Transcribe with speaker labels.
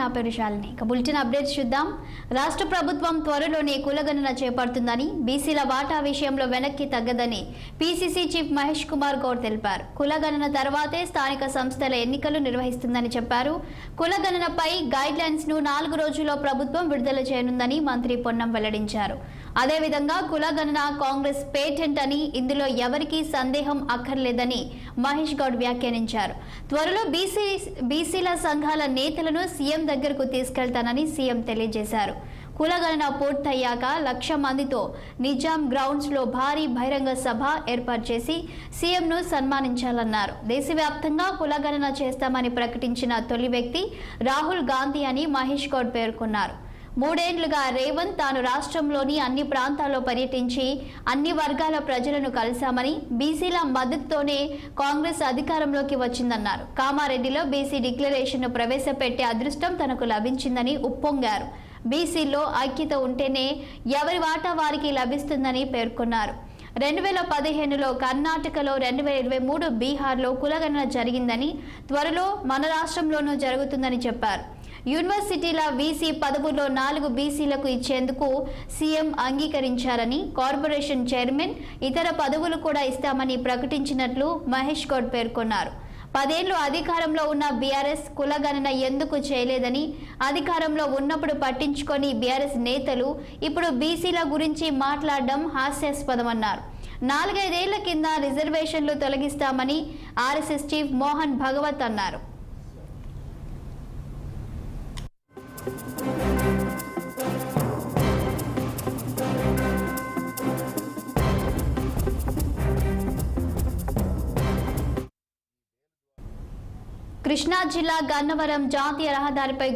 Speaker 1: నా పేరు శాలిని. ఇక బులెటిన్ అప్డేట్స్ చూద్దాం. రాష్ట్ర ప్రభుత్వం త్వరలోనే కులగణన చేపడుతుందని, బీసీల వాటా విషయంలో వెనక్కి తగ్గదని పీసీసీ చీఫ్ మహేష్ కుమార్ గౌడ్ తెలిపారు. కులగణన తర్వాతే స్థానిక సంస్థల ఎన్నికలు నిర్వహిస్తుందని చెప్పారు. కులగణనపై గైడ్ లైన్స్ ను 4 రోజుల్లో ప్రభుత్వం విడుదల చేయనుందని మంత్రి పొన్నం వెల్లడించారు. అదేవిధంగా కులగణన కాంగ్రెస్ పేటెంట్ అని, ఇందులో ఎవరికీ సందేహం అక్కర్లేదని మహేష్ గౌడ్ వ్యాఖ్యానించారు. త్వరలో బీసీల సంఘాల నేతలను సీఎం దగ్గరకు తీసుకెళ్తానని సీఎం తెలియజేశారు. కులగణన పూర్తయ్యాక 1,00,000 మందితో నిజాం గ్రౌండ్స్ లో భారీ బహిరంగ సభ ఏర్పాటు చేసి సీఎంను సన్మానించాలన్నారు. దేశవ్యాప్తంగా కులగణన చేస్తామని ప్రకటించిన తొలి వ్యక్తి రాహుల్ గాంధీ అని మహేష్ గౌడ్ పేర్కొన్నారు. 3 ఏళ్లుగా రేవంత్ తాను రాష్ట్రంలోని అన్ని ప్రాంతాల్లో పర్యటించి అన్ని వర్గాల ప్రజలను కలిశామని, బీసీల మద్దతుతోనే కాంగ్రెస్ అధికారంలోకి వచ్చిందన్నారు. కామారెడ్డిలో బీసీ డిక్లరేషన్ను ప్రవేశపెట్టే అదృష్టం తనకు లభించిందని ఉప్పొంగారు. బీసీలో ఐక్యత ఉంటేనే ఎవరి వాటా వారికి లభిస్తుందని పేర్కొన్నారు. 2015లో కర్ణాటకలో, 2023 బీహార్లో కులగణన జరిగిందని, త్వరలో మన రాష్ట్రంలోనూ జరుగుతుందని చెప్పారు. యూనివర్సిటీల వీసీ పదవుల్లో 4 బీసీలకు ఇచ్చేందుకు సీఎం అంగీకరించారని, కార్పొరేషన్ చైర్మన్, ఇతర పదవులు కూడా ఇస్తామని ప్రకటించినట్లు మహేష్ గౌడ్ పేర్కొన్నారు. 10 ఏళ్లు అధికారంలో ఉన్న బీఆర్ఎస్ కులగణన ఎందుకు చేయలేదని, అధికారంలో ఉన్నప్పుడు పట్టించుకొని బీఆర్ఎస్ నేతలు ఇప్పుడు బీసీల గురించి మాట్లాడడం హాస్యాస్పదమన్నారు. 4-5 ఏళ్ల కింద రిజర్వేషన్లు తొలగిస్తామని ఆర్ఎస్ఎస్ చీఫ్ మోహన్ భగవత్ అన్నారు. కృష్ణా జిల్లా గన్నవరం జాతీయ రహదారిపై